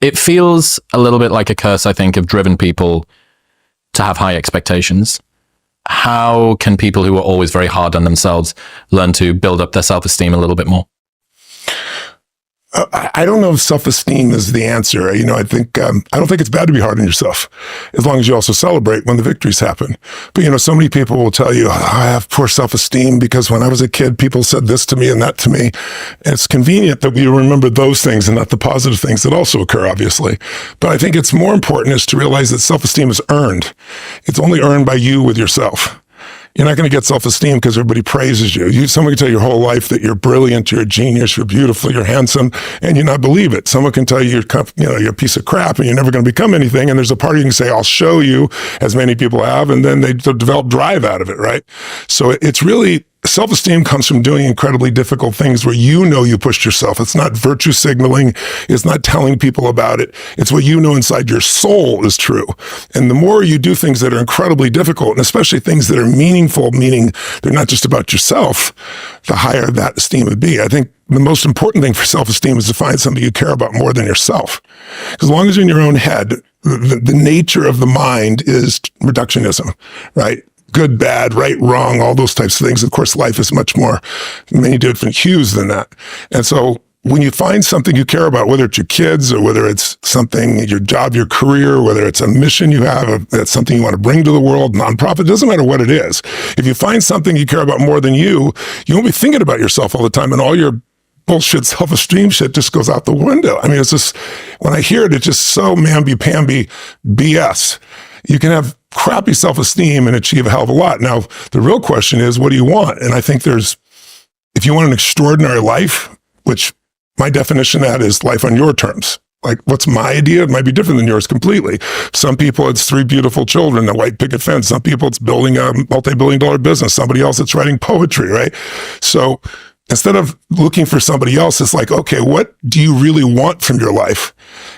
it feels a little bit like a curse, I think, of driven people to have high expectations. How can people who are always very hard on themselves learn to build up their self-esteem a little bit more? I don't know if self-esteem is the answer. I don't think it's bad to be hard on yourself, as long as you also celebrate when the victories happen. But, so many people will tell you, I have poor self-esteem because when I was a kid, people said this to me and that to me. And it's convenient that we remember those things and not the positive things that also occur, obviously. But I think it's more important is to realize that self-esteem is earned. It's only earned by you with yourself. You're not going to get self-esteem because everybody praises you. Someone can tell you your whole life that you're brilliant, you're a genius, you're beautiful, you're handsome, and you not believe it. Someone can tell you you're a piece of crap and you're never going to become anything. And there's a part you can say, I'll show you, as many people have, and then they develop drive out of it, right? So it's really, self-esteem comes from doing incredibly difficult things where you pushed yourself. It's not virtue signaling. It's not telling people about it. It's what you know inside your soul is true. And the more you do things that are incredibly difficult, and especially things that are meaningful, meaning they're not just about yourself, the higher that esteem would be. I think the most important thing for self-esteem is to find something you care about more than yourself. Because as long as you're in your own head, the nature of the mind is reductionism, right? Good, bad, right, wrong, all those types of things. Of course, life is much more, many different hues than that. And so when you find something you care about, whether it's your kids or whether it's something, your job, your career, whether it's a mission you have, that's something you want to bring to the world, nonprofit, it doesn't matter what it is. If you find something you care about more than you won't be thinking about yourself all the time, and all your bullshit self-esteem shit just goes out the window. I mean, it's just, when I hear it, it's just so mamby-pamby BS. You can have crappy self-esteem and achieve a hell of a lot. Now, the real question is, what do you want? And I think if you want an extraordinary life, which my definition of that is life on your terms. Like, what's my idea? It might be different than yours completely. Some people, it's 3 beautiful children, a white picket fence. Some people, it's building a multi-billion-dollar business. Somebody else, it's writing poetry, right? So instead of looking for somebody else, it's like, okay, what do you really want from your life?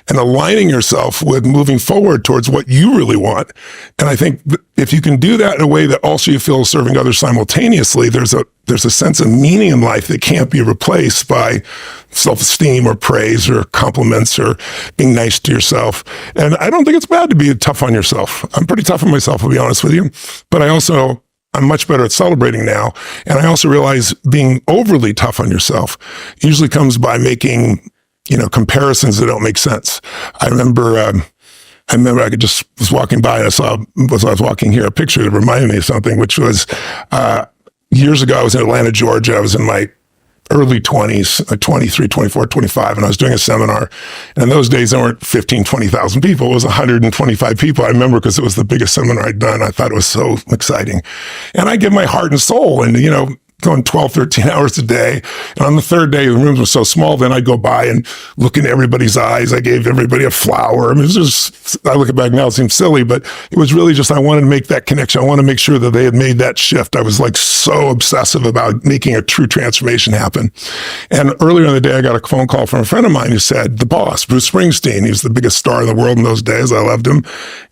And aligning yourself with moving forward towards what you really want. And I think if you can do that in a way that also you feel serving others simultaneously, there's a sense of meaning in life that can't be replaced by self-esteem or praise or compliments or being nice to yourself. And I don't think it's bad to be tough on yourself. I'm pretty tough on myself, I'll be honest with you. But I'm much better at celebrating now. And I also realize being overly tough on yourself usually comes by making, comparisons that don't make sense. I remember I was walking by and I saw, as I was walking here, a picture that reminded me of something, which was years ago. I was in Atlanta, Georgia. I was in my early 20s, 23, 24, 25, and I was doing a seminar. And in those days, there weren't 15, 20,000 people. It was 125 people. I remember because it was the biggest seminar I'd done. I thought it was so exciting. And I give my heart and soul and, going 12, 13 hours a day. And on the third day, the rooms were so small, then I'd go by and look in everybody's eyes. I gave everybody a flower. I mean, it was just, I look back now, it seems silly, but it was really just, I wanted to make that connection. I wanted to make sure that they had made that shift. I was like so obsessive about making a true transformation happen. And earlier in the day, I got a phone call from a friend of mine who said, the boss, Bruce Springsteen, he was the biggest star in the world in those days. I loved him.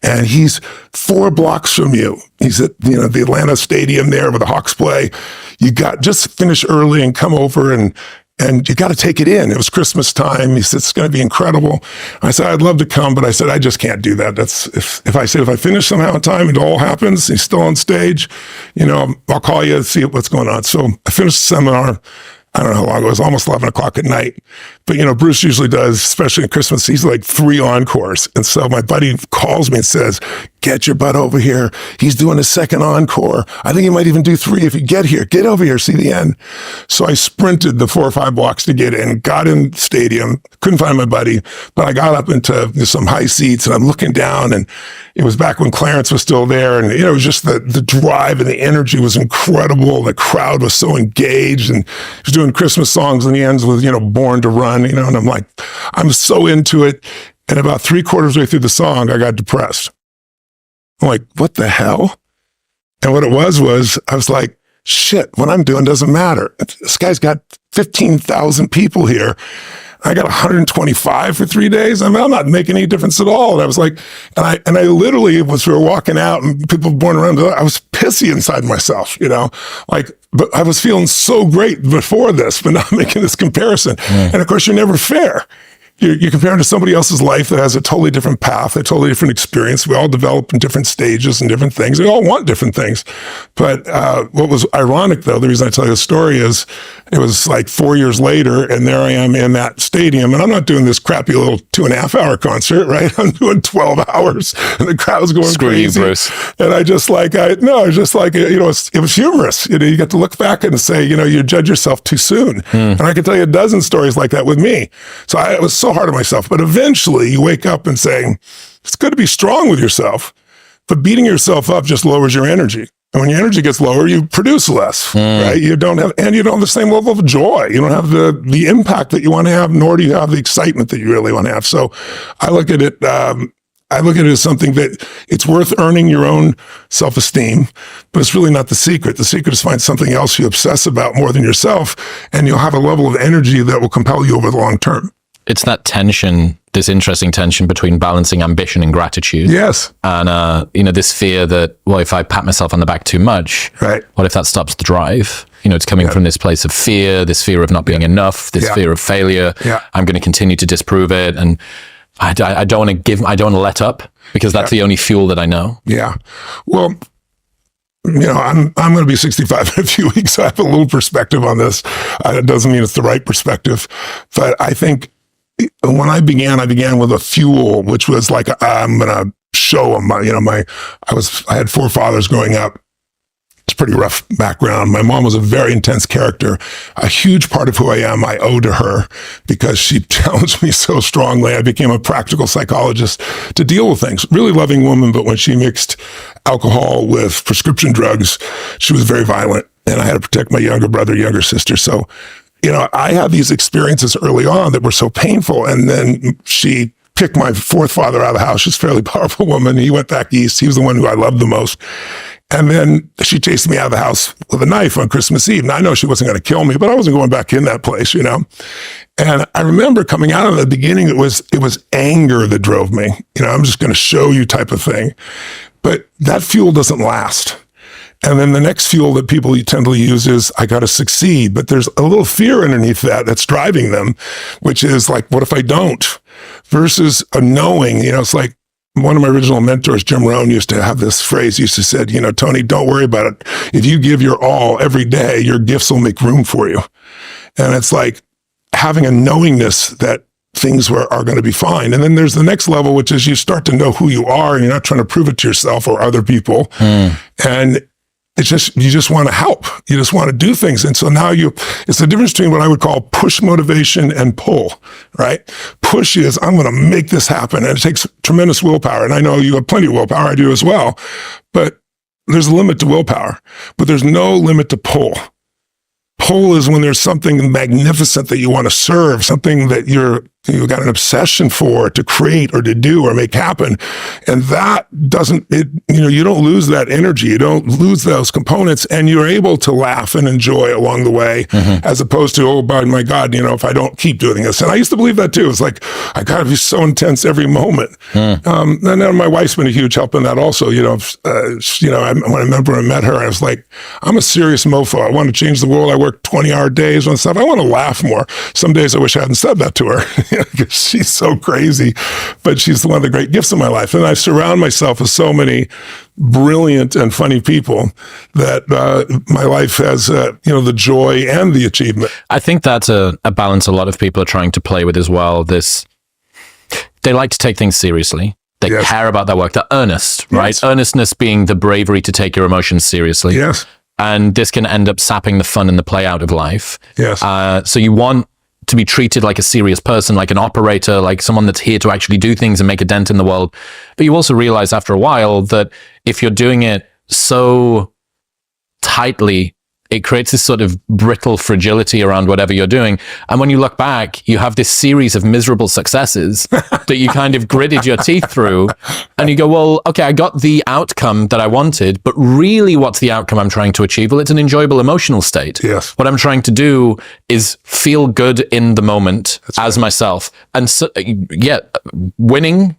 And he's 4 blocks from you. He's at, the Atlanta Stadium there where the Hawks play. You got just finish early and come over and you got to take it in. It was Christmas time. He said, it's going to be incredible. I said, I'd love to come, but I said, I just can't do that. That's if I finish somehow in time, it all happens. He's still on stage, I'll call you and see what's going on. So I finished the seminar. I don't know how long it was, almost 11 o'clock at night. But, Bruce usually does, especially at Christmas, he's like 3 encores. And so my buddy calls me and says, get your butt over here. He's doing a second encore. I think he might even do 3 if you get here. Get over here, see the end. So I sprinted the 4 or 5 blocks to get in, got in the stadium, couldn't find my buddy, but I got up into some high seats and I'm looking down, and it was back when Clarence was still there. And, it was just the drive and the energy was incredible. The crowd was so engaged, and he was doing Christmas songs, and he ends with, Born to Run, and I'm like, I'm so into it. And about 3/4 way through the song, I got depressed. I'm like, what the hell? And what it was I was like, shit, what I'm doing doesn't matter. This guy's got 15,000 people here. I got 125 for 3 days. I mean, I'm not making any difference at all. And I was like, and I literally we were walking out and people born around, I was pissy inside myself, but I was feeling so great before this, but now I'm making this comparison. And of course, you're never fair. you compare it to somebody else's life that has a totally different path, a totally different experience. We all develop in different stages and different things. We all want different things. But what was ironic, though, the reason I tell you the story is it was like 4 years later, and there I am in that stadium, and I'm not doing this crappy little 2.5-hour concert, right? I'm doing 12 hours, and the crowd's going Screw crazy. you, Bruce. And it was humorous. You get to look back and say, you judge yourself too soon. And I can tell you a dozen stories like that with me. So I was so hard on myself. But eventually you wake up and saying, it's good to be strong with yourself, but beating yourself up just lowers your energy. And when your energy gets lower, you produce less, right? You don't have the same level of joy. You don't have the impact that you want to have, nor do you have the excitement that you really want to have. So I look at it, as something that it's worth earning your own self-esteem, but it's really not the secret. The secret is find something else you obsess about more than yourself, and you'll have a level of energy that will compel you over the long term. It's that tension, this interesting tension between balancing ambition and gratitude. Yes. And, this fear that, well, if I pat myself on the back too much, right, what if that stops the drive? It's coming from this place of fear, this fear of not being enough, this fear of failure. Yeah. I'm going to continue to disprove it. And I don't want to let up, because that's the only fuel that I know. Yeah. Well, I'm going to be 65 in a few weeks. So I have a little perspective on this. It doesn't mean it's the right perspective, but I think when I began with a fuel, which was like, I'm going to show them I had 4 fathers growing up. It's a pretty rough background. My mom was a very intense character. A huge part of who I am, I owe to her, because she challenged me so strongly. I became a practical psychologist to deal with things. Really loving woman, but when she mixed alcohol with prescription drugs, she was very violent, and I had to protect my younger brother, younger sister. So, I had these experiences early on that were so painful, and then she picked my 4th father out of the house. She's a fairly powerful woman. He went back east. He was the one who I loved the most. And then she chased me out of the house with a knife on Christmas Eve. Now, I know she wasn't going to kill me, but I wasn't going back in that place, And I remember coming out of the beginning, it was anger that drove me. I'm just going to show you type of thing. But that fuel doesn't last. And then the next fuel that people tend to use is, I got to succeed. But there's a little fear underneath that's driving them, which is like, what if I don't? Versus a knowing, it's like, one of my original mentors, Jim Rohn, used to have this phrase. He used to say, Tony, don't worry about it. If you give your all every day, your gifts will make room for you. And it's like having a knowingness that things are going to be fine. And then there's the next level, which is you start to know who you are, and you're not trying to prove it to yourself or other people. And it's just, you just want to help. You just want to do things. And so now it's the difference between what I would call push motivation and pull, right? Push is, I'm going to make this happen. And it takes tremendous willpower. And I know you have plenty of willpower. I do as well. But there's a limit to willpower, but there's no limit to pull. Pull is when there's something magnificent that you want to serve, something that you've got an obsession for, to create or to do or make happen. And that you don't lose that energy. You don't lose those components, and you're able to laugh and enjoy along the way, as opposed to, oh, my God, if I don't keep doing this. And I used to believe that too. It's like, I got to be so intense every moment. And then my wife's been a huge help in that also. When I remember I met her, I was like, I'm a serious mofo. I want to change the world. I work 20-hour days and stuff. I want to laugh more. Some days I wish I hadn't said that to her, because she's so crazy, but she's one of the great gifts of my life. And I surround myself with so many brilliant and funny people that my life has, the joy and the achievement. I think that's a balance a lot of people are trying to play with as well. They like to take things seriously. They care about their work. They're earnest, right? Yes. Earnestness being the bravery to take your emotions seriously. Yes. And this can end up sapping the fun and the play out of life. Yes. So you want to be treated like a serious person, like an operator, like someone that's here to actually do things and make a dent in the world. But you also realize after a while that if you're doing it so tightly, it creates this sort of brittle fragility around whatever you're doing. And when you look back, you have this series of miserable successes that you kind of gritted your teeth through. And you go, well, okay, I got the outcome that I wanted, but really what's the outcome I'm trying to achieve? Well, it's an enjoyable emotional state. Yes. What I'm trying to do is feel good in the moment as myself. And so, winning,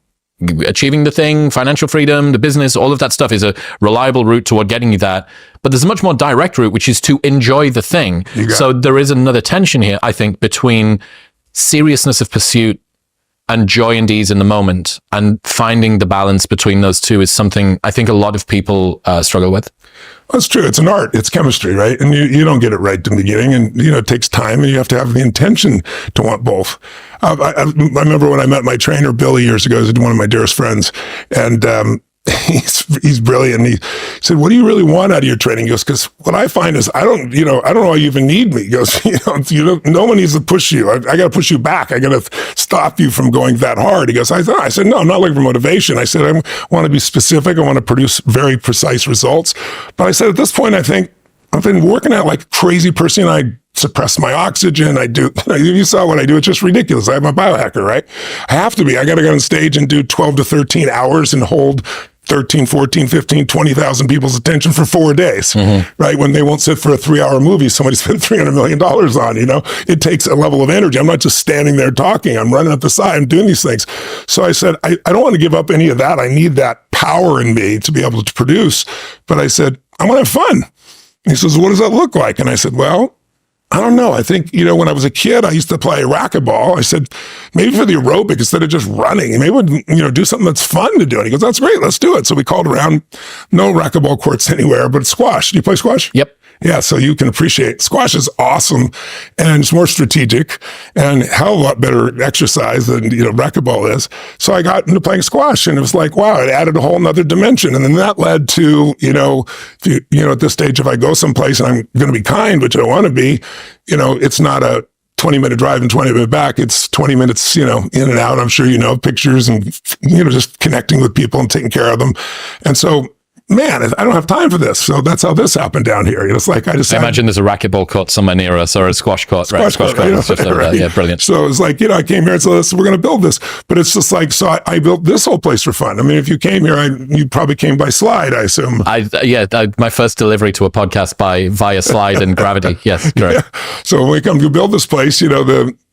achieving the thing, financial freedom, the business, all of that stuff is a reliable route toward getting you that. But there's a much more direct route, which is to enjoy the thing. So there is another tension here, I think, between seriousness of pursuit and joy and ease in the moment, and finding the balance between those two is something I think a lot of people struggle with. That's true. It's an art. It's chemistry, right? And you don't get it right in the beginning, and it takes time, and you have to have the intention to want both. I remember when I met my trainer Billy years ago. He's one of my dearest friends, and he's brilliant. He said, "What do you really want out of your training?" He goes, "Because what I find is I don't know why you even need me." He goes, no one needs to push you. I got to push you back. I got to stop you from going that hard. He goes, I said, "No, I'm not looking for motivation." I said, "I want to be specific. I want to produce very precise results." But I said, at this point, I think I've been working out like a crazy person. I suppress my oxygen. I do. You saw what I do. It's just ridiculous. I'm a biohacker, right? I have to be. I got to go on stage and do 12 to 13 hours and hold 13, 14, 15, 20,000 people's attention for 4 days, right? When they won't sit for a 3-hour movie somebody spent $300 million on, it takes a level of energy. I'm not just standing there talking. I'm running up the side. I'm doing these things. So I said, I don't want to give up any of that. I need that power in me to be able to produce. But I said, I want to have fun. And he says, what does that look like? And I said, well, I don't know. I think, when I was a kid, I used to play racquetball. I said, maybe for the aerobic, instead of just running, maybe we'd, do something that's fun to do. And he goes, that's great. Let's do it. So we called around, no racquetball courts anywhere, but squash. Do you play squash? Yep. Yeah, so you can appreciate squash is awesome, and it's more strategic and a hell of a lot better exercise than racquetball is. So I got into playing squash, and it was like, wow, it added a whole nother dimension. And then that led to at this stage, if I go someplace and I'm going to be kind, which I want to be, it's not a 20-minute drive and 20-minute back. It's 20 minutes, in and out. I'm sure pictures and just connecting with people and taking care of them. And so, man, I don't have time for this. So that's how this happened down here. It's like I imagine there's a racquetball court somewhere near us, or a squash court. Squash court. Right. Yeah, brilliant. So it's like, I came here and said, we're going to build this. But it's just like, so I built this whole place for fun. I mean, if you came here, you probably came by slide, I assume. My first delivery to a podcast via slide and gravity. Yes, correct. Yeah. So when we come to build this place,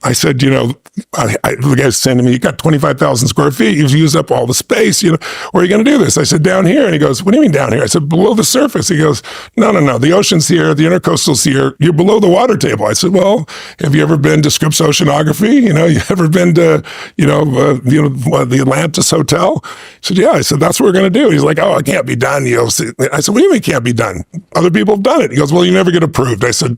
I said, the guy's saying to me, you got 25,000 square feet. You've used up all the space. Where are you going to do this? I said, down here. And he goes, what do you mean down here? I said, below the surface. He goes, no. The ocean's here. The intercoastal's here. You're below the water table. I said, well, have you ever been to Scripps Oceanography? You ever been to, the Atlantis Hotel? I said, yeah. I said, that's what we're going to do. He's like, oh, it can't be done. I said, what do you mean it can't be done? Other people have done it. He goes, well, you never get approved. I said,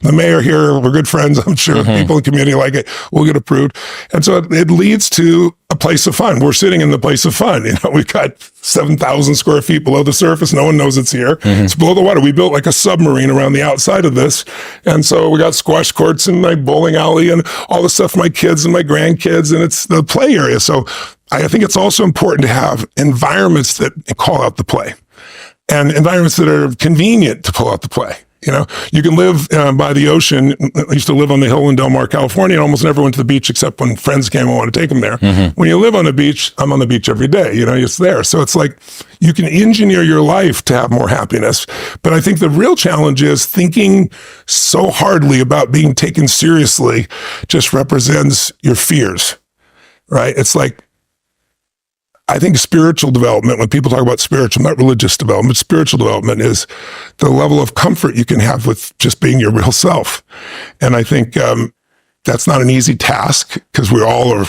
the mayor here, we're good friends. I'm sure people in the community like it. We'll get approved. And so it leads to a place of fun. We're sitting in the place of fun. We've got 7,000 square feet below the surface. No one knows it's here. It's below the water. We built like a submarine around the outside of this. And so we got squash courts and my bowling alley and all the stuff for my kids and my grandkids. And it's the play area. So I think it's also important to have environments that call out the play and environments that are convenient to pull out the play. You can live by the ocean. I used to live on the hill in Del Mar, California, and almost never went to the beach except when friends came and wanted to take them there. When you live on the beach, I'm on the beach every day. It's there. So it's like you can engineer your life to have more happiness. But I think the real challenge is thinking so hardly about being taken seriously just represents your fears, right? It's like, I think spiritual development, when people talk about spiritual, not religious development, spiritual development is the level of comfort you can have with just being your real self. And I think that's not an easy task because we all are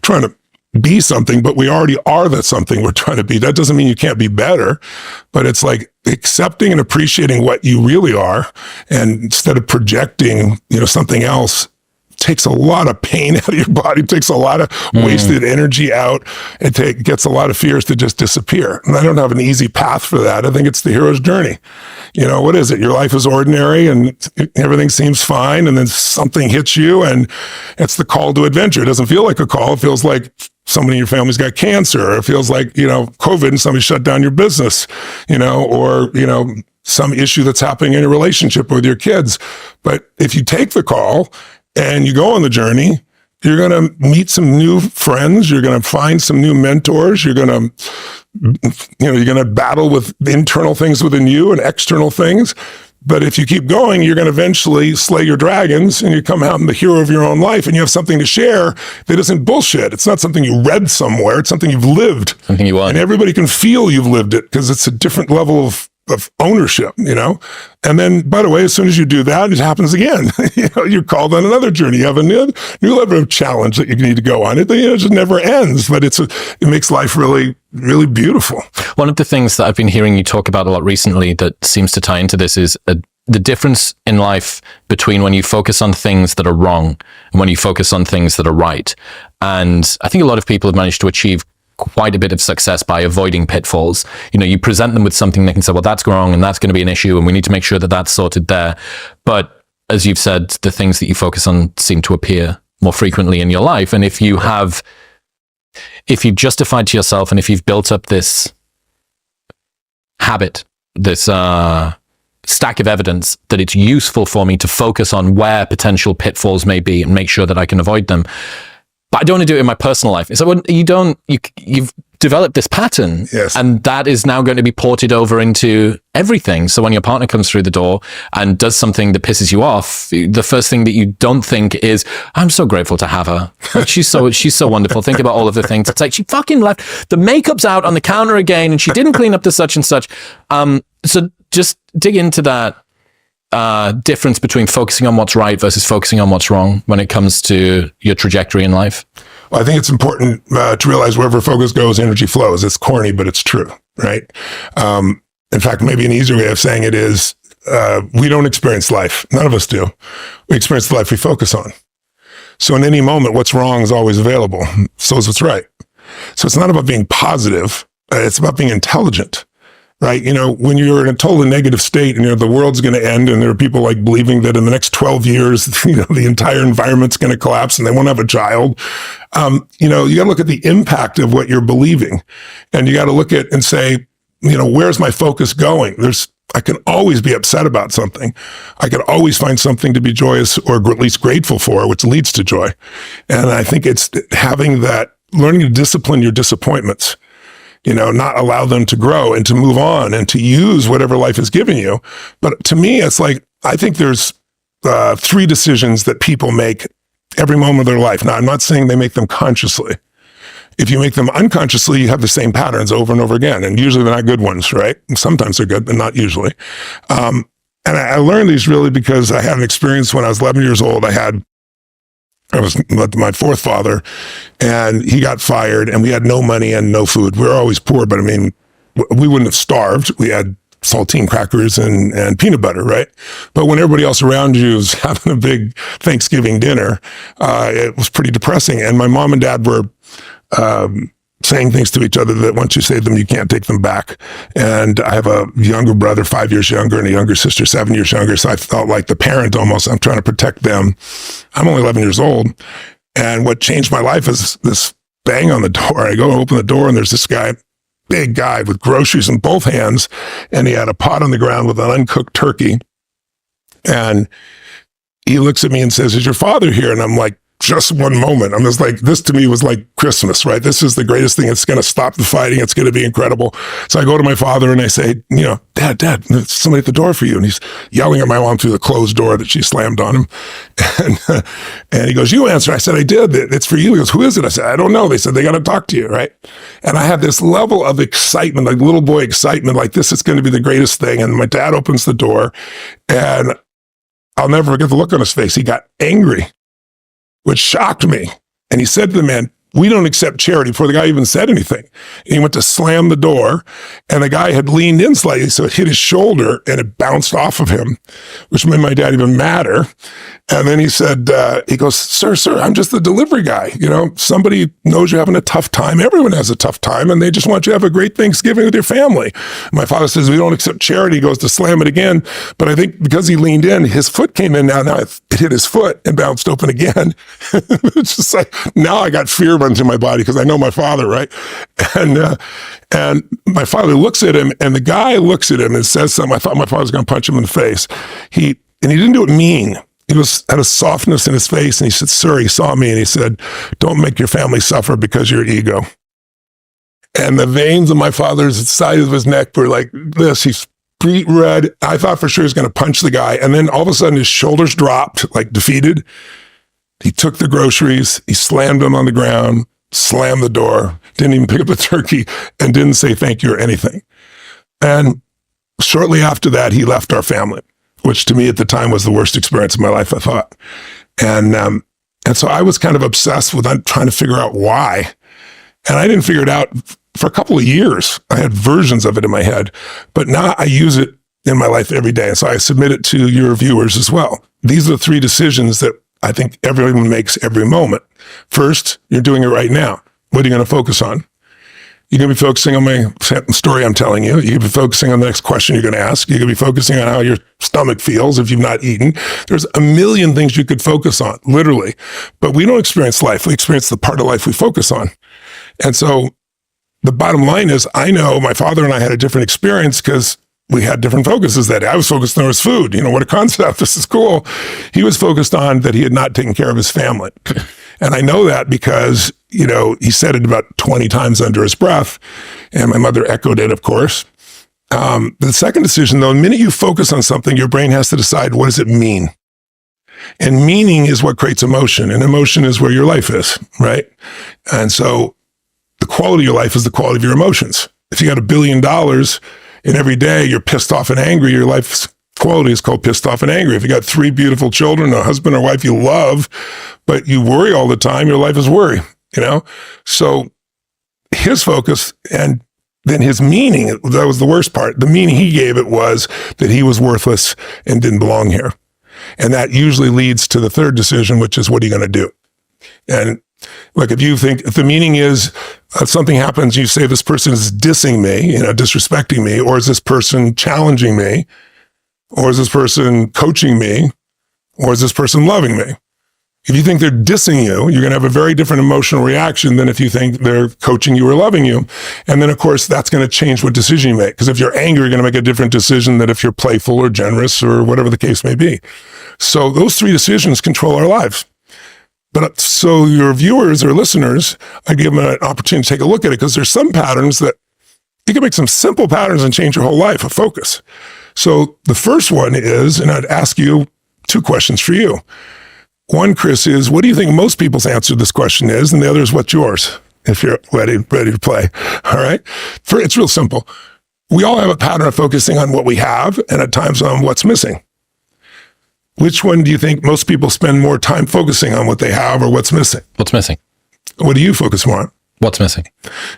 trying to be something, but we already are that something we're trying to be. That doesn't mean you can't be better, but it's like accepting and appreciating what you really are. And instead of projecting, something else, takes a lot of pain out of your body, takes a lot of wasted energy out. It gets a lot of fears to just disappear. And I don't have an easy path for that. I think it's the hero's journey. What is it? Your life is ordinary and everything seems fine. And then something hits you and it's the call to adventure. It doesn't feel like a call. It feels like somebody in your family's got cancer. Or it feels like, COVID and somebody shut down your business, or, some issue that's happening in your relationship with your kids. But if you take the call and you go on the journey, you're going to meet some new friends. You're going to find some new mentors. You're going to battle with internal things within you and external things. But if you keep going, you're going to eventually slay your dragons and you come out the hero of your own life and you have something to share that isn't bullshit. It's not something you read somewhere. It's something you've lived. Something you want. And everybody can feel you've lived it because it's a different level of ownership, And then, by the way, as soon as you do that, it happens again. You're called on another journey. You have a new level of challenge that you need to go on. It just never ends, but it makes life really, really beautiful. One of the things that I've been hearing you talk about a lot recently that seems to tie into this is the difference in life between when you focus on things that are wrong and when you focus on things that are right. And I think a lot of people have managed to achieve quite a bit of success by avoiding pitfalls. You present them with something they can say, well, that's wrong and that's going to be an issue and we need to make sure that that's sorted there. But as you've said, the things that you focus on seem to appear more frequently in your life. And if you've justified to yourself and if you've built up this habit, this stack of evidence that it's useful for me to focus on where potential pitfalls may be and make sure that I can avoid them, but I don't want to do it in my personal life. So when you've developed this pattern, yes, and that is now going to be ported over into everything. So when your partner comes through the door and does something that pisses you off, the first thing that you don't think is, I'm so grateful to have her. Like, she's so wonderful. Think about all of the things. It's like, she fucking left. The makeup's out on the counter again and she didn't clean up the such and such. So just dig into that difference between focusing on what's right versus focusing on what's wrong when it comes to your trajectory in life. Well, I think it's important to realize wherever focus goes, energy flows. It's corny, but it's true, right? In fact, maybe an easier way of saying it is we don't experience life. None of us do. We experience the life we focus on. So in any moment, what's wrong is always available. So is what's right. So it's not about being positive. It's about being intelligent. Right? When you're in a totally negative state and the world's going to end and there are people like believing that in the next 12 years, the entire environment's going to collapse and they won't have a child. You got to look at the impact of what you're believing and you got to look at and say, where's my focus going? I can always be upset about something. I can always find something to be joyous or at least grateful for, which leads to joy. And I think it's having that, learning to discipline your disappointments. Not allow them to grow and to move on and to use whatever life has given you. But to me, it's like, I think there's 3 decisions that people make every moment of their life. Now, I'm not saying they make them consciously. If you make them unconsciously, you have the same patterns over and over again. And usually they're not good ones, right? Sometimes they're good, but not usually. And I learned these really because I had an experience when I was 11 years old. I was with my 4th father and he got fired and we had no money and no food. We were always poor, but we wouldn't have starved. We had saltine crackers and peanut butter, right? But when everybody else around you was having a big Thanksgiving dinner, it was pretty depressing. And my mom and dad were saying things to each other that once you say them, you can't take them back. And I have a younger brother, 5 years younger, and a younger sister, 7 years younger. So I felt like the parent almost. I'm trying to protect them. I'm only 11 years old. And what changed my life is this bang on the door. I go open the door and there's this guy, big guy with groceries in both hands. And he had a pot on the ground with an uncooked turkey. And he looks at me and says, is your father here? And I'm like, just one moment. I'm just like, this to me was like Christmas, right? This is the greatest thing. It's going to stop the fighting. It's going to be incredible. So I go to my father and I say, Dad, there's somebody at the door for you. And he's yelling at my mom through the closed door that she slammed on him. And he goes, you answer. I said, I did. It's for you. He goes, who is it? I said, I don't know. They said, they got to talk to you, right? And I had this level of excitement, like little boy excitement, like this is going to be the greatest thing. And my dad opens the door and I'll never forget the look on his face. He got angry, which shocked me. And he said to the man, we don't accept charity, before the guy even said anything. And he went to slam the door and the guy had leaned in slightly, so it hit his shoulder and it bounced off of him, which made my dad even madder. And then he said, he goes, sir, I'm just the delivery guy. Somebody knows you're having a tough time. Everyone has a tough time and they just want you to have a great Thanksgiving with your family. My father says, we don't accept charity. He goes to slam it again. But I think because he leaned in, his foot came in now it hit his foot and bounced open again. It's just like, now I got fear runs in my body because I know my father, right? And my father looks at him and the guy looks at him and says something. I thought my father was going to punch him in the face. He didn't do it mean. He had a softness in his face and he said, sir, he saw me and he said, don't make your family suffer because of your ego. And the veins of my father's side of his neck were like this. He's beet red. I thought for sure he was going to punch the guy. And then all of a sudden his shoulders dropped, like defeated. He took the groceries, he slammed them on the ground, slammed the door, didn't even pick up the turkey, and didn't say thank you or anything. And shortly after that, he left our family. which to me at the time was the worst experience of my life, I thought. And so I was kind of obsessed with trying to figure out why. And I didn't figure it out for a couple of years. I had versions of it in my head, but now I use it in my life every day. And so I submit it to your viewers as well. These are the 3 decisions that I think everyone makes every moment. First, you're doing it right now. What are you going to focus on? You're going to be focusing on my story I'm telling you. You're going to be focusing on the next question you're going to ask. You're going to be focusing on how your stomach feels if you've not eaten. There's a million things you could focus on, literally. But we don't experience life. We experience the part of life we focus on. And so the bottom line is, I know my father and I had a different experience because we had different focuses that day. I was focused on his food. What a concept. This is cool. He was focused on that he had not taken care of his family. And I know that because, he said it about 20 times under his breath, and my mother echoed it, of course. The second decision, though, the minute you focus on something, your brain has to decide, what does it mean? And meaning is what creates emotion, and emotion is where your life is, right? And so the quality of your life is the quality of your emotions. If you got $1 billion and every day you're pissed off and angry, your life's quality is called pissed off and angry. If you got 3 beautiful children, a husband or wife you love, but you worry all the time, your life is worry, So his focus and then his meaning, that was the worst part. The meaning he gave it was that he was worthless and didn't belong here. And that usually leads to the third decision, which is, what are you going to do? And like, if the meaning is something happens, you say, this person is dissing me, disrespecting me, or is this person challenging me? Or is this person coaching me? Or is this person loving me? If you think they're dissing you, you're going to have a very different emotional reaction than if you think they're coaching you or loving you. And then, of course, that's going to change what decision you make. Because if you're angry, you're going to make a different decision than if you're playful or generous or whatever the case may be. So those 3 decisions control our lives. But so your viewers or listeners, I give them an opportunity to take a look at it, because there's some patterns that you can make some simple patterns and change your whole life, a focus. So the first one is, and I'd ask you 2 questions for you. One, Chris, is, what do you think most people's answer to this question is? And the other is, what's yours? If you're ready to play. All right. It's real simple. We all have a pattern of focusing on what we have and at times on what's missing. Which one do you think most people spend more time focusing on, what they have or what's missing? What's missing? What do you focus more on? What's missing?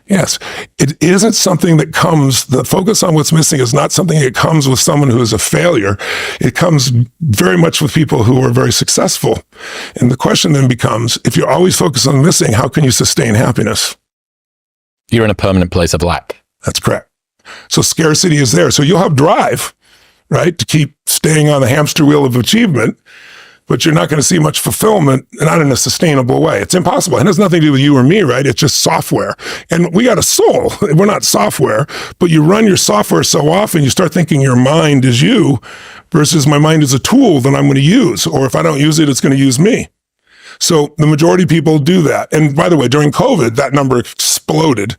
Yes. It isn't something that comes, the focus on what's missing is not something that comes with someone who is a failure. It comes very much with people who are very successful. And the question then becomes, if you're always focused on missing, how can you sustain happiness? You're in a permanent place of lack. That's correct. So scarcity is there. So you'll have drive, right, to keep staying on the hamster wheel of achievement, but you're not going to see much fulfillment, not in a sustainable way. It's impossible. It has nothing to do with you or me, right? It's just software. And we got a soul. We're not software, but you run your software so often, you start thinking your mind is you versus my mind is a tool that I'm going to use. Or if I don't use it, it's going to use me. So the majority of people do that. And by the way, during COVID, that number exploded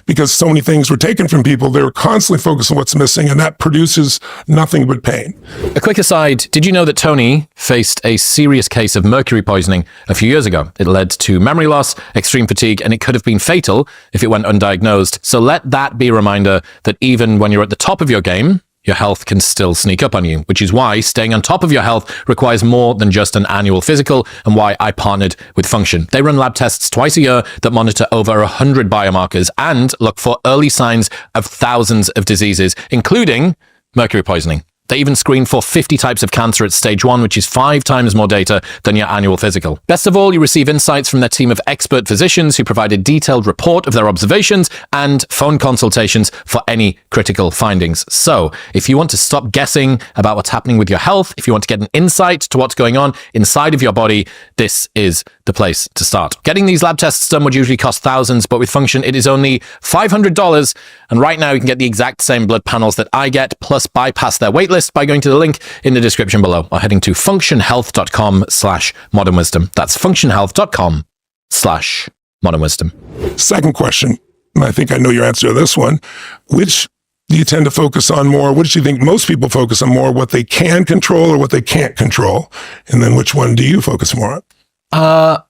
because so many things were taken from people. They were constantly focused on what's missing, and that produces nothing but pain. A quick aside, did you know that Tony faced a serious case of mercury poisoning a few years ago? It led to memory loss, extreme fatigue, and it could have been fatal if it went undiagnosed. So let that be a reminder that even when you're at the top of your game, your health can still sneak up on you, which is why staying on top of your health requires more than just an annual physical, and why I partnered with Function. They run lab tests twice a year that monitor over 100 biomarkers and look for early signs of thousands of diseases, including mercury poisoning. They even screen for 50 types of cancer at stage 1, which is 5 times more data than your annual physical. Best of all, you receive insights from their team of expert physicians who provide a detailed report of their observations and phone consultations for any critical findings. So, if you want to stop guessing about what's happening with your health, if you want to get an insight to what's going on inside of your body, this is the place to start. Getting these lab tests done would usually cost thousands, but with Function, it is only $500. And right now, you can get the exact same blood panels that I get, plus bypass their waitlist by going to the link in the description below or heading to functionhealth.com/modernwisdom. That's functionhealth.com/modernwisdom. Second question, and I think I know your answer to this one. Which do you tend to focus on more? What do you think most people focus on more? What they can control or what they can't control? And then which one do you focus more on?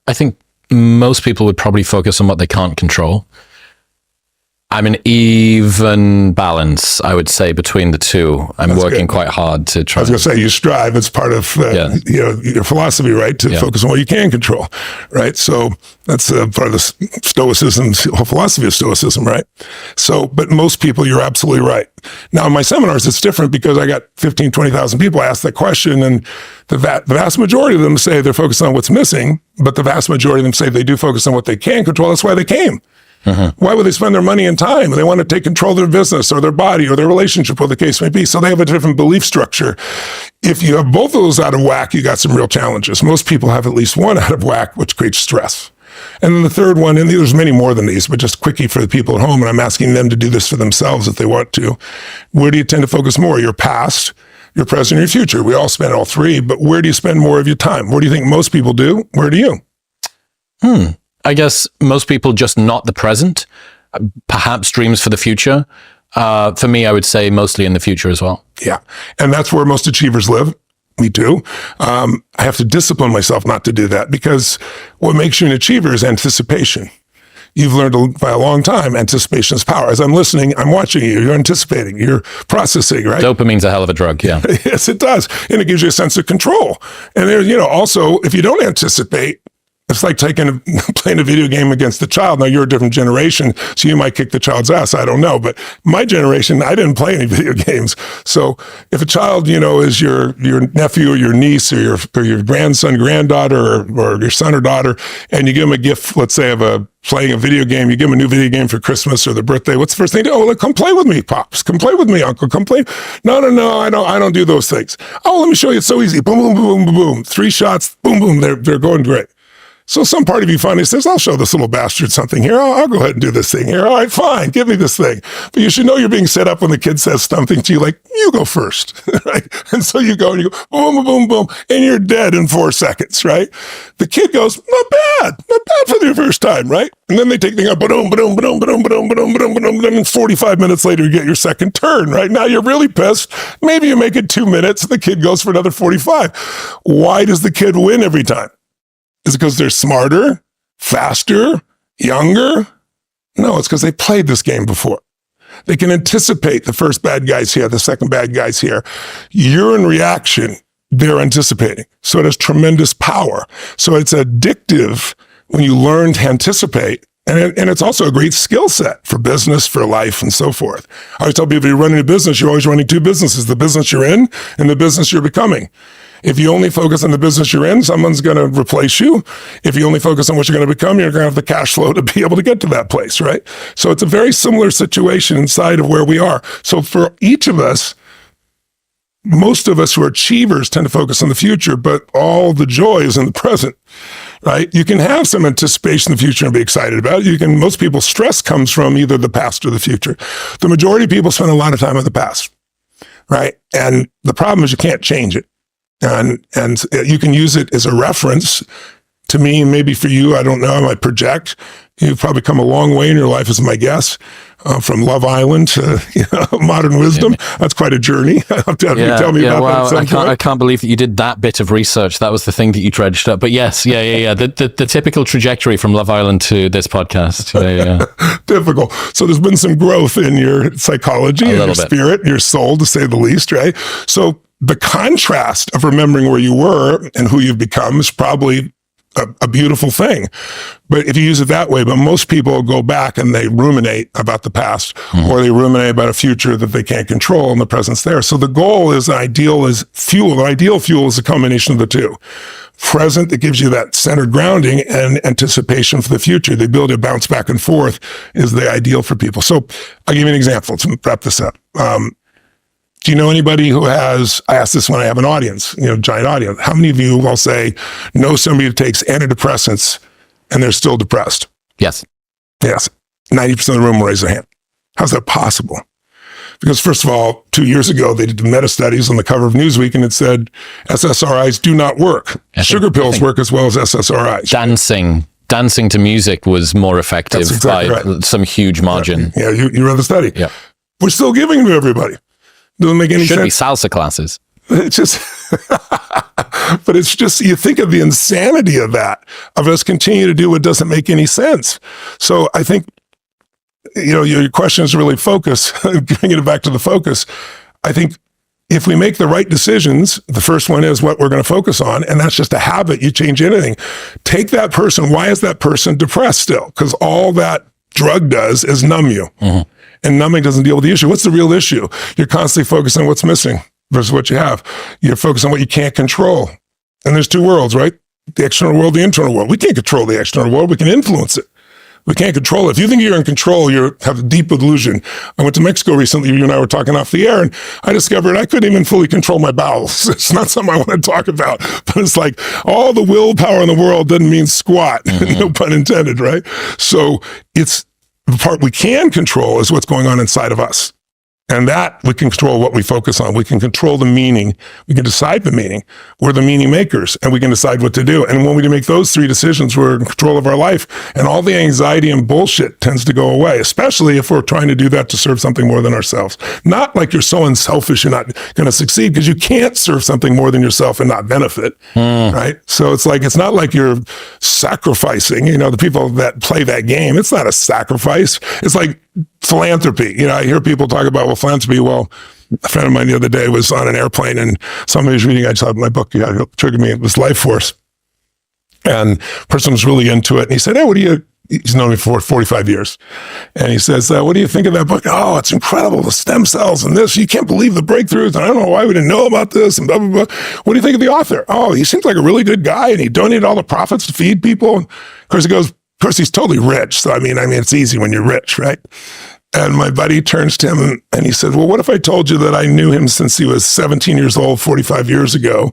I think most people would probably focus on what they can't control. I'm an even balance, I would say, between the two. I'm working quite hard to try. I was going to say, you strive. It's part of your philosophy, right? To focus on what you can control, right? So that's part of the Stoicism, whole philosophy of Stoicism, right? So, but most people, you're absolutely right. Now, in my seminars, it's different because I got 15, 20,000 people ask that question, and the vast majority of them say they're focused on what's missing, but the vast majority of them say they do focus on what they can control. That's why they came. Why would they spend their money and time? They want to take control of their business or their body or their relationship, whatever the case may be. So they have a different belief structure. If you have both of those out of whack, you got some real challenges. Most people have at least one out of whack, which creates stress. And then the third one, and there's many more than these, but just quickie for the people at home, and I'm asking them to do this for themselves if they want to. Where do you tend to focus more? Your past, your present, or your future? We all spend all three, but where do you spend more of your time? Where do you think most people do? Where do you? I guess most people just not the present, perhaps dreams for the future. For me, I would say mostly in the future as well. Yeah. And that's where most achievers live. Me too. I have to discipline myself not to do that, because what makes you an achiever is anticipation. You've learned by a long time, anticipation is power. As I'm listening, I'm watching you. You're anticipating. You're processing, right? Dopamine's a hell of a drug, yeah. Yes, it does. And it gives you a sense of control. And there, also, if you don't anticipate, it's like playing a video game against the child. Now, you're a different generation, so you might kick the child's ass. I don't know. But my generation, I didn't play any video games. So if a child, is your nephew or your niece or your grandson, granddaughter, or your son or daughter, and you give them a gift, let's say, of playing a video game, you give them a new video game for Christmas or their birthday, what's the first thing to do? Oh, come play with me, Pops. Come play with me, Uncle. Come play. No, I don't do those things. Oh, let me show you. It's so easy. Boom, boom, boom, boom, boom. 3 shots. Boom, boom. They're going great. So some part of you finally says, I'll show this little bastard something here. I'll go ahead and do this thing here. All right, fine. Give me this thing. But you should know you're being set up when the kid says something to you like, you go first, right? And so you go and you go, boom, boom, boom, boom, and you're dead in 4 seconds, right? The kid goes, not bad for the first time, right? And then they take the boom, boom, boom, boom, boom, boom, boom, boom, boom, and 45 minutes later, you get your second turn, right? Now you're really pissed. Maybe you make it 2 minutes, and the kid goes for another 45. Why does the kid win every time? Is it because they're smarter, faster, younger? No, it's because they played this game before. They can anticipate the first bad guy's here, the second bad guy's here. You're in reaction. They're anticipating. So it has tremendous power. So it's addictive when you learn to anticipate. And it's also a great skill set for business, for life, and so forth. I always tell people, you're running a business, you're always running 2 businesses, the business you're in and the business you're becoming. If you only focus on the business you're in, someone's going to replace you. If you only focus on what you're going to become, you're going to have the cash flow to be able to get to that place, right? So it's a very similar situation inside of where we are. So for each of us, most of us who are achievers tend to focus on the future, but all the joy is in the present, right? You can have some anticipation in the future and be excited about it. Most people's stress comes from either the past or the future. The majority of people spend a lot of time in the past, right? And the problem is you can't change it. And you can use it as a reference to me, maybe for you, I don't know, I might project. You've probably come a long way in your life, is my guess, from Love Island to modern wisdom. Yeah. That's quite a journey. I'll have to tell me about that. I can't believe that you did that bit of research. That was the thing that you dredged up. But yes, the typical trajectory from Love Island to this podcast. Yeah. Typical. So there's been some growth in your psychology, and your spirit, your soul, to say the least, right? So the contrast of remembering where you were and who you've become is probably a beautiful thing. But if you use it that way, but most people go back and they ruminate about the past, or they ruminate about a future that they can't control, and the present's there. So the goal is, an ideal is fuel. An ideal fuel is a combination of the two. Present, that gives you that centered grounding, and anticipation for the future, the ability to bounce back and forth, is the ideal for people. So I'll give you an example to wrap this up. Do you know anybody who has, I ask this when I have an audience, giant audience, how many of you will say, know somebody who takes antidepressants and they're still depressed? Yes. 90% of the room will raise their hand. How's that possible? Because first of all, 2 years ago, they did meta studies on the cover of Newsweek, and it said SSRIs do not work. Sugar pills work as well as SSRIs. Dancing to music was more effective by some huge margin. Yeah, you read the study. Yeah. We're still giving them to everybody. Doesn't make any sense. Should be salsa classes. It's just, but it's just, you think of the insanity of that, of us continue to do what doesn't make any sense. So I think your question is really focus, bringing it back to the focus. I think if we make the right decisions, the first one is what we're going to focus on. And that's just a habit. You change anything. Take that person. Why is that person depressed still? Because all that drug does is numb you. Mm-hmm. And numbing doesn't deal with the issue. What's the real issue? You're constantly focused on what's missing versus what you have. You're focused on what you can't control. And there's two worlds, right? The external world, the internal world. We can't control the external world. We can influence it. We can't control it. If you think you're in control, you have a deep illusion. I went to Mexico recently. You and I were talking off the air, and I discovered I couldn't even fully control my bowels. It's not something I want to talk about, but it's like all the willpower in the world doesn't mean squat. Mm-hmm. No pun intended, right? So it's the part we can control is what's going on inside of us. And that we can control what we focus on. We can control the meaning. We can decide the meaning. We're the meaning makers, and we can decide what to do. And when we make those three decisions, we're in control of our life. And all the anxiety and bullshit tends to go away, especially if we're trying to do that to serve something more than ourselves. Not like you're so unselfish you're not going to succeed, because you can't serve something more than yourself and not benefit, right? So it's not like you're sacrificing, the people that play that game. It's not a sacrifice. It's like philanthropy. I hear people talk about, philanthropy. Well, a friend of mine the other day was on an airplane, and somebody was reading, I saw my book, it triggered me, it was Life Force. And the person was really into it. And he said, hey, he's known me for 45 years. And he says, what do you think of that book? Oh, it's incredible. The stem cells and this, you can't believe the breakthroughs. And I don't know why we didn't know about this and blah, blah, blah. What do you think of the author? Oh, he seems like a really good guy, and he donated all the profits to feed people. And of course, he's totally rich. So, I mean, it's easy when you're rich, right? And my buddy turns to him and he said, well, what if I told you that I knew him since he was 17 years old, 45 years ago?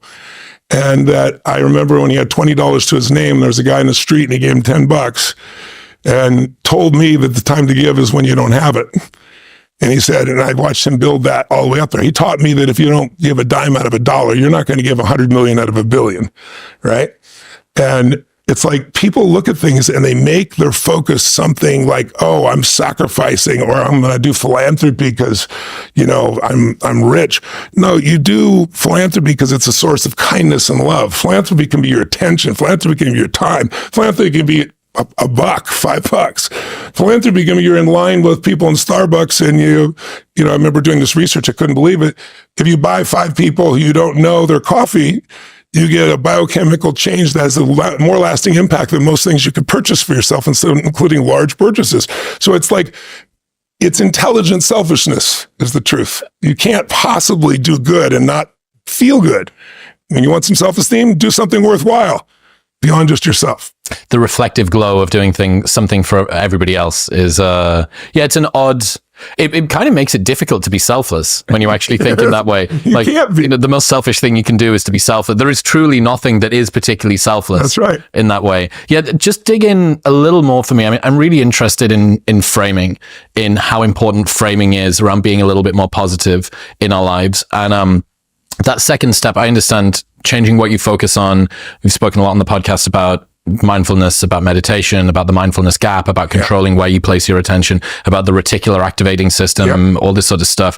And that I remember when he had $20 to his name, there was a guy in the street and he gave him $10 and told me that the time to give is when you don't have it. And he said, and I watched him build that all the way up there. He taught me that if you don't give a dime out of a dollar, you're not going to give 100 million out of a billion, right? And it's like people look at things and they make their focus something like, oh, I'm sacrificing, or I'm going to do philanthropy because, I'm rich. No, you do philanthropy because it's a source of kindness and love. Philanthropy can be your attention. Philanthropy can be your time. Philanthropy can be $1, $5. Philanthropy can be you're in line with people in Starbucks, and I remember doing this research. I couldn't believe it. If you buy 5 people who you don't know their coffee, you get a biochemical change that has a more lasting impact than most things you could purchase for yourself, including large purchases. So it's intelligent selfishness is the truth. You can't possibly do good and not feel good. When you want some self-esteem, do something worthwhile beyond just yourself. The reflective glow of doing something for everybody else is, it's an odd... It kind of makes it difficult to be selfless when you actually think in that way. Like, the most selfish thing you can do is to be selfless. There is truly nothing that is particularly selfless. That's right. In that way. Yeah, just dig in a little more for me. I mean, I'm really interested in framing, in how important framing is around being a little bit more positive in our lives. And that second step, I understand changing what you focus on. We've spoken a lot on the podcast about mindfulness, about meditation, about the mindfulness gap, about controlling where you place your attention, about the reticular activating system, all this sort of stuff.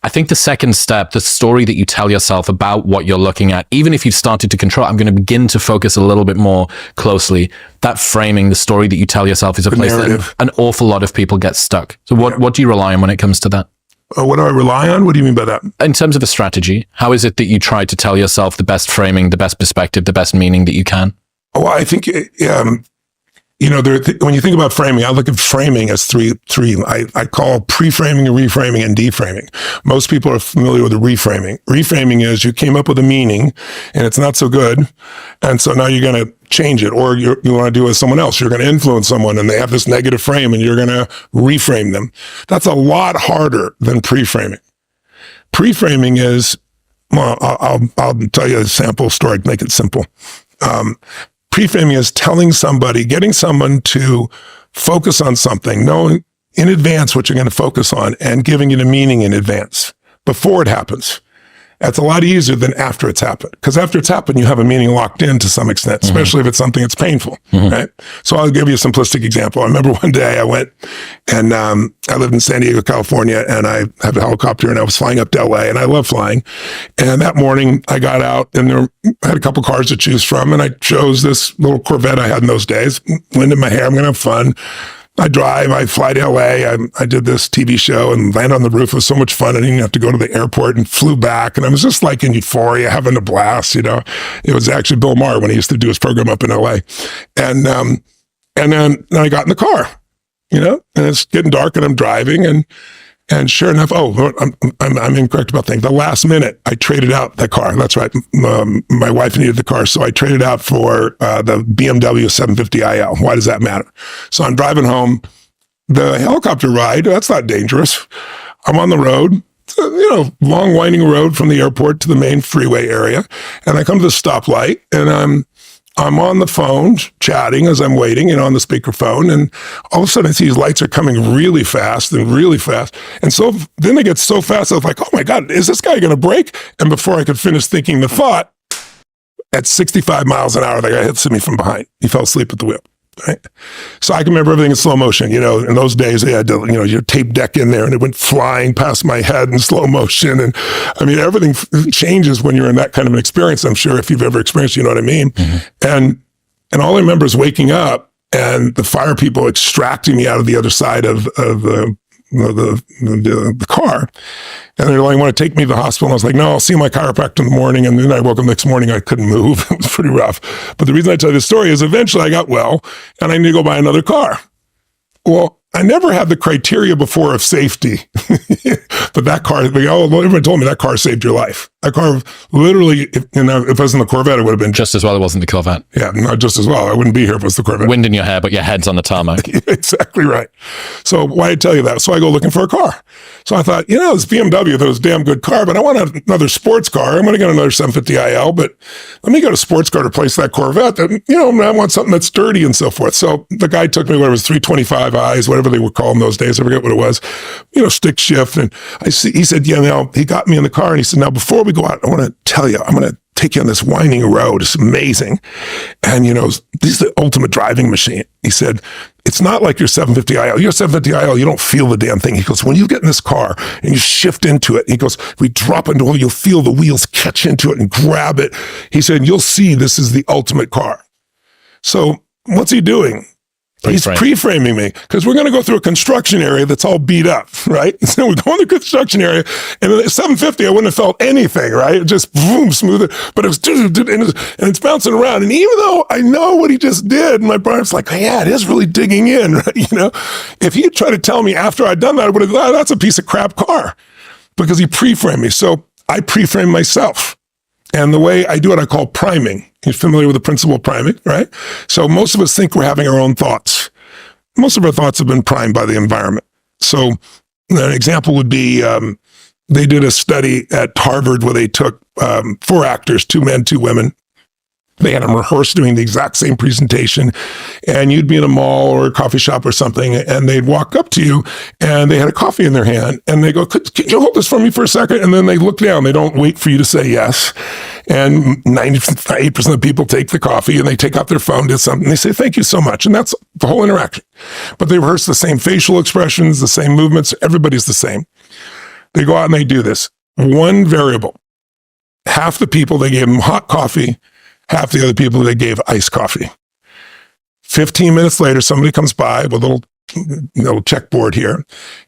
I think the second step, the story that you tell yourself about what you're looking at, even if you've started to control, I'm going to begin to focus a little bit more closely. That framing, the story that you tell yourself, is a place that an awful lot of people get stuck. So what do you rely on when it comes to that? What do I rely on? What do you mean by that? In terms of a strategy, how is it that you try to tell yourself the best framing, the best perspective, the best meaning that you can? Oh, I think, when you think about framing, I look at framing as three. I call pre-framing and reframing and deframing. Most people are familiar with the reframing. Reframing is you came up with a meaning and it's not so good. And so now you're going to change it, or you want to do it with someone else. You're going to influence someone and they have this negative frame and you're going to reframe them. That's a lot harder than pre-framing. Pre-framing is, well, I'll tell you a sample story to make it simple. Pre-framing is getting someone to focus on something, knowing in advance what you're going to focus on and giving it a meaning in advance before it happens. That's a lot easier than after it's happened, because after it's happened, you have a meaning locked in to some extent, especially if it's something that's painful, right? So I'll give you a simplistic example. I remember one day I went and I lived in San Diego, California, and I have a helicopter and I was flying up to LA, and I love flying. And that morning I got out and I had a couple cars to choose from, and I chose this little Corvette I had in those days, wind in my hair, I'm going to have fun. I drive, I fly to LA. I did this TV show and land on the roof. It was so much fun. I didn't even have to go to the airport, and flew back. And I was just like in euphoria, having a blast, you know. It was actually Bill Maher when he used to do his program up in LA. And then I got in the car, you know, and it's getting dark and I'm driving, and sure enough, I'm incorrect about things. The last minute, I traded out the car. That's right. My wife needed the car, so I traded out for the BMW 750iL. Why does that matter? So I'm driving home. The helicopter ride, that's not dangerous. I'm on the road, you know, long winding road from the airport to the main freeway area. And I come to the stoplight, and I'm on the phone chatting as I'm waiting, you know, on the speakerphone, and all of a sudden I see these lights are coming really fast. And so then they get so fast, I was like, oh my God, is this guy going to brake? And before I could finish thinking the thought, at 65 miles an hour, the guy hits me from behind. He fell asleep at the wheel. Right. So I can remember everything in slow motion. You know, in those days, they had to, you know, your tape deck in there, and it went flying past my head in slow motion. And I mean, everything changes when you're in that kind of an experience. I'm sure if you've ever experienced, you know what I mean? Mm-hmm. And all I remember is waking up and the fire people extracting me out of the other side of the car. And they're like, want to take me to the hospital? And I was like, no, I'll see my chiropractor in the morning. And then I woke up the next morning, I couldn't move. It was pretty rough. But the reason I tell you this story is eventually I got well, and I need to go buy another car. Well, I never had the criteria before of safety, but that car, everyone told me that car saved your life. That car literally, if it wasn't the Corvette, it would have been just as well. It wasn't the Corvette. Yeah, not just as well. I wouldn't be here if it was the Corvette. Wind in your hair, but your head's on the tarmac. Exactly right. So why I tell you that? So I go looking for a car. So I thought, you know, this BMW, that was a damn good car, but I want another sports car. I'm going to get another 750iL, but let me get a sports car to replace that Corvette. That, you know, I want something that's sturdy and so forth. So the guy took me, whatever it was, 325i's, whatever they were called in those days. I forget what it was, you know, stick shift. And he said, yeah, now he got me in the car, and he said, now before we go out, I want to tell you, I'm going to take you on this winding road. It's amazing. And, you know, this is the ultimate driving machine. He said, it's not like your 750iL. Your 750iL, you don't feel the damn thing. He goes, when you get in this car and you shift into it, he goes, we drop into it, you'll feel the wheels catch into it and grab it. He said, you'll see this is the ultimate car. So what's he doing? He's pre-framing me, because we're going to go through a construction area that's all beat up, right? So we go in the construction area, and at 750, I wouldn't have felt anything, right? It just boom, smoother, but it was, and it's bouncing around. And even though I know what he just did, my brain's like, oh, yeah, it is really digging in, right? You know, if he had tried to tell me after I'd done that, I would have thought, oh, that's a piece of crap car, because he pre-framed me. So I pre-frame myself. And the way I do it, I call priming. You're familiar with the principle of priming, right? So most of us think we're having our own thoughts. Most of our thoughts have been primed by the environment. So an example would be, they did a study at Harvard where they took 4 actors, 2 men, 2 women. They had them rehearse doing the exact same presentation, and you'd be in a mall or a coffee shop or something, and they'd walk up to you, and they had a coffee in their hand, and they go, could you hold this for me for a second? And then they look down. They don't wait for you to say yes. And 98% of people take the coffee, and they take out their phone, do something, and they say, thank you so much. And that's the whole interaction. But they rehearse the same facial expressions, the same movements. Everybody's the same. They go out and they do this. One variable. Half the people, they gave them hot coffee. Half the other people, they gave iced coffee. 15 minutes later, somebody comes by with a little checkboard here,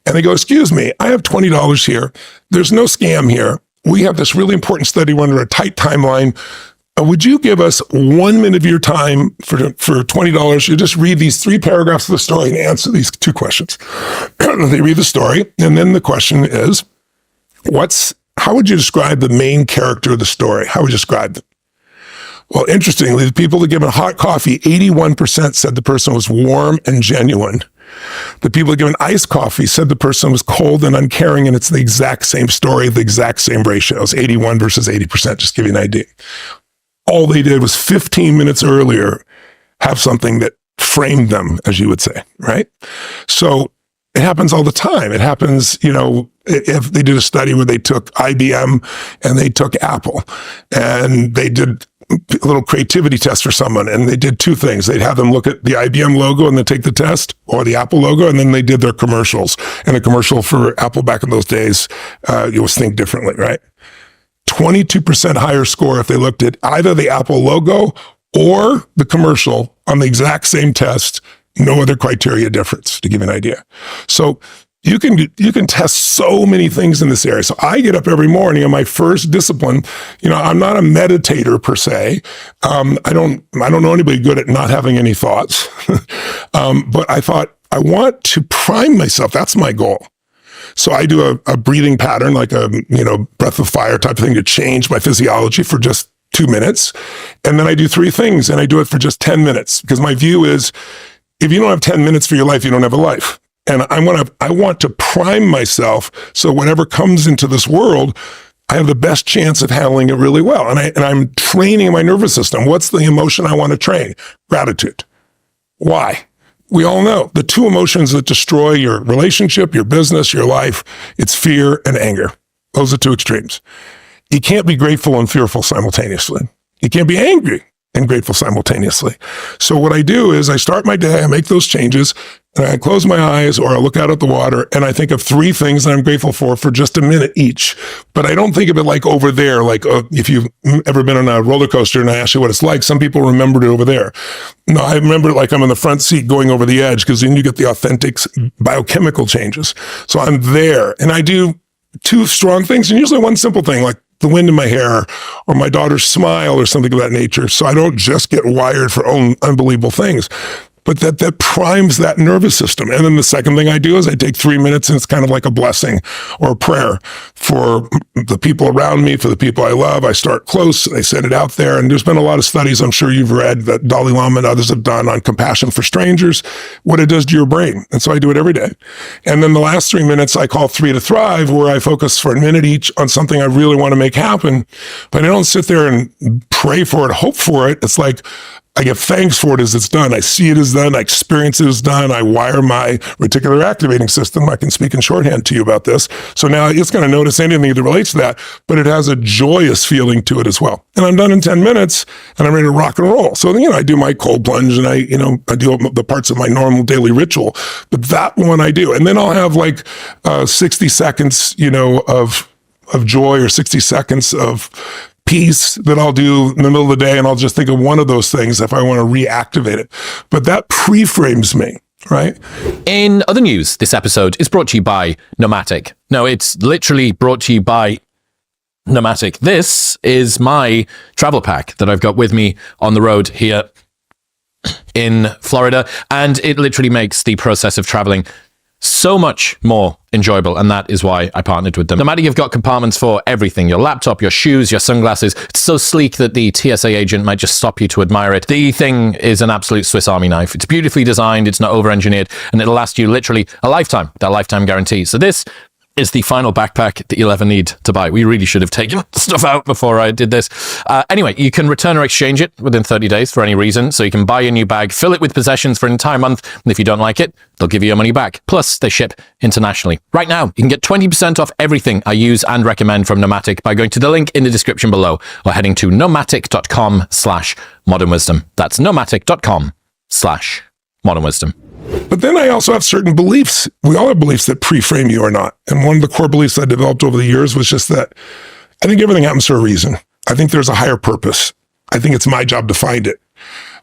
and they go, excuse me, I have $20 here. There's no scam here. We have this really important study. We're under a tight timeline. Would you give us 1 minute of your time for $20? You just read these 3 paragraphs of the story and answer these 2 questions. They read the story, and then the question is, how would you describe the main character of the story? How would you describe them? Well, interestingly, the people that given hot coffee, 81% said the person was warm and genuine. The people that given iced coffee said the person was cold and uncaring, and it's the exact same story, the exact same ratios, 81 versus 80%, just to give you an idea. All they did was 15 minutes earlier have something that framed them, as you would say, right? So it happens all the time. It happens, you know, if they did a study where they took IBM and they took Apple, and they did a little creativity test for someone, and they did 2 things. They'd have them look at the IBM logo and then take the test, or the Apple logo, and then they did their commercials. And the commercial for Apple back in those days, you always think differently, right? 22% higher score if they looked at either the Apple logo or the commercial on the exact same test No other criteria difference, to give you an idea. So you can test so many things in this area. So I get up every morning, and my first discipline, I'm not a meditator per se. I don't know anybody good at not having any thoughts. But I thought, I want to prime myself. That's my goal. So I do a breathing pattern, like a, breath of fire type of thing, to change my physiology for just 2 minutes. And then I do 3 things, and I do it for just 10 minutes. Because my view is, if you don't have 10 minutes for your life, you don't have a life. And I want to prime myself so whatever comes into this world, I have the best chance of handling it really well. And I'm training my nervous system. What's the emotion I want to train? Gratitude. Why? We all know the 2 emotions that destroy your relationship, your business, your life, it's fear and anger. Those are 2 extremes. You can't be grateful and fearful simultaneously. You can't be angry and grateful simultaneously. So what I do is I start my day, I make those changes, and I close my eyes or I look out at the water, and I think of 3 things that I'm grateful for just a minute each. But I don't think of it like over there, like if you've ever been on a roller coaster and I ask you what it's like, some people remembered it over there. No, I remember it like I'm in the front seat going over the edge, because then you get the authentic biochemical changes. So I'm there, and I do 2 strong things, and usually 1 simple thing, like the wind in my hair or my daughter's smile or something of that nature. So I don't just get wired for unbelievable things, but that primes that nervous system. And then the second thing I do is I take 3 minutes, and it's kind of like a blessing or a prayer for the people around me, for the people I love. I start close, I send it out there. And there's been a lot of studies I'm sure you've read that Dalai Lama and others have done on compassion for strangers, what it does to your brain. And so I do it every day. And then the last 3 minutes I call 3 to Thrive, where I focus for a minute each on something I really want to make happen. But I don't sit there and pray for it, hope for it. It's like, I give thanks for it as it's done. I see it as done. I experience it as done. I wire my reticular activating system. I can speak in shorthand to you about this. So now it's going to notice anything that relates to that, but it has a joyous feeling to it as well. And I'm done in 10 minutes, and I'm ready to rock and roll. So, I do my cold plunge, and I do the parts of my normal daily ritual, but that one I do. And then I'll have like 60 seconds, of joy, or 60 seconds of piece that I'll do in the middle of the day, and I'll just think of one of those things if I want to reactivate it. But that pre-frames me, right? In other news, this episode is brought to you by Nomatic. No, it's literally brought to you by Nomatic. This is my travel pack that I've got with me on the road here in Florida, and it literally makes the process of traveling so much more enjoyable, and that is why I partnered with them. No matter, you've got compartments for everything: your laptop, your shoes, your sunglasses. It's so sleek that the TSA agent might just stop you to admire it. The thing is an absolute Swiss Army knife. It's beautifully designed, it's not over-engineered, and it'll last you literally a lifetime, that lifetime guarantee. So this is the final backpack that you'll ever need to buy. We really should have taken stuff out before I did this. Anyway, you can return or exchange it within 30 days for any reason. So you can buy a new bag, fill it with possessions for an entire month, and if you don't like it, they'll give you your money back. Plus, they ship internationally. Right now, you can get 20% off everything I use and recommend from Nomatic by going to the link in the description below, or heading to nomatic.com/modernwisdom. That's nomatic.com/modernwisdom. But then I also have certain beliefs. We all have beliefs that pre-frame you or not. And one of the core beliefs I developed over the years was just that I think everything happens for a reason. I think there's a higher purpose. I think it's my job to find it.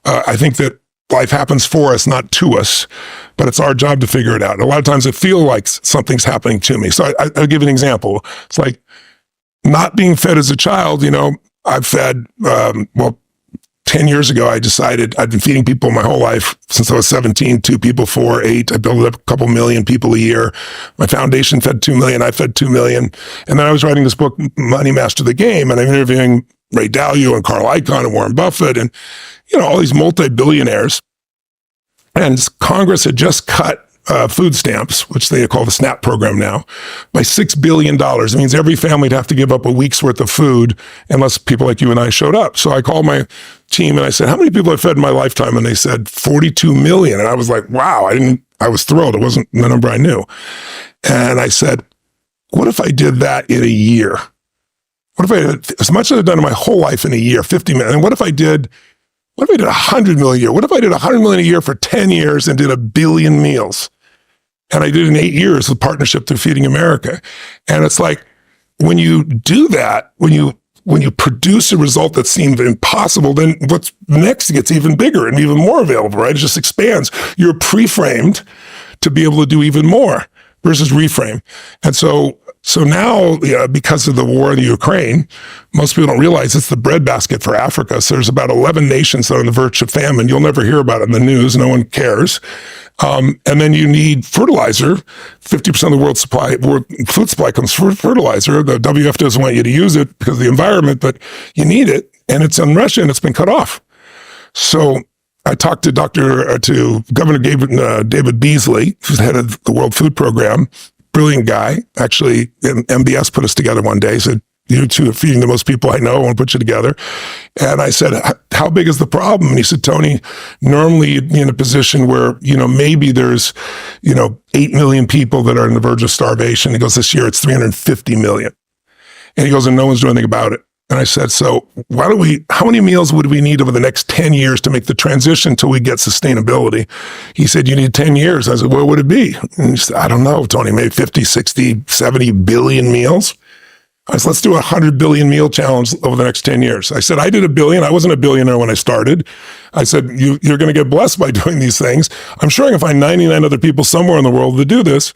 I think that life happens for us, not to us, but it's our job to figure it out. And a lot of times I feel like something's happening to me. So I'll give an example. It's like not being fed as a child. I've fed, 10 years ago, I decided I'd been feeding people my whole life since I was 17, 2 people, 4, 8. I built up a couple million people a year. My foundation fed 2 million. I fed 2 million. And then I was writing this book, Money Master the Game, and I'm interviewing Ray Dalio and Carl Icahn and Warren Buffett and, all these multi-billionaires. And Congress had just cut food stamps, which they call the SNAP program now, by $6 billion. It means every family would have to give up a week's worth of food unless people like you and I showed up. So I called my team and I said, how many people have fed in my lifetime? And they said 42 million. And I was like, wow, I was thrilled. It wasn't the number I knew. And I said, what if I did that in a year? What if I did as much as I've done in my whole life in a year, 50 million? And what if I did 100 million a year? What if I did 100 million a year for 10 years and did 1 billion meals? And I did in 8 years with partnership through Feeding America. And it's like, when you do that, when you when you produce a result that seemed impossible, then what's next gets even bigger and even more available, right? It just expands. You're pre-framed to be able to do even more versus reframe. And so now, because of the war in the Ukraine, most people don't realize it's the breadbasket for Africa. So there's about 11 nations that are on the verge of famine. You'll never hear about it in the news. No one cares. And then you need fertilizer. 50% of the world food supply comes from fertilizer. The WF doesn't want you to use it because of the environment, but you need it. And it's in Russia and it's been cut off. So I talked to Governor David Beasley, who's the head of the World Food Program. Brilliant guy. Actually, MBS put us together one day. He said, "You two are feeding the most people I know. I want to put you together." And I said, "How big is the problem?" And he said, "Tony, normally you'd be in a position where, maybe there's, 8 million people that are on the verge of starvation." He goes, "This year it's 350 million. And he goes, "And no one's doing anything about it." And I said, "So how many meals would we need over the next 10 years to make the transition till we get sustainability?" He said, "You need 10 years. I said, "What would it be?" And he said, "I don't know, Tony, maybe 50, 60, 70 billion meals." I said, "Let's do a 100 billion meal challenge over the next 10 years. I said, "I did 1 billion. I wasn't a billionaire when I started." I said, "You're going to get blessed by doing these things. I'm sure I can find 99 other people somewhere in the world to do this.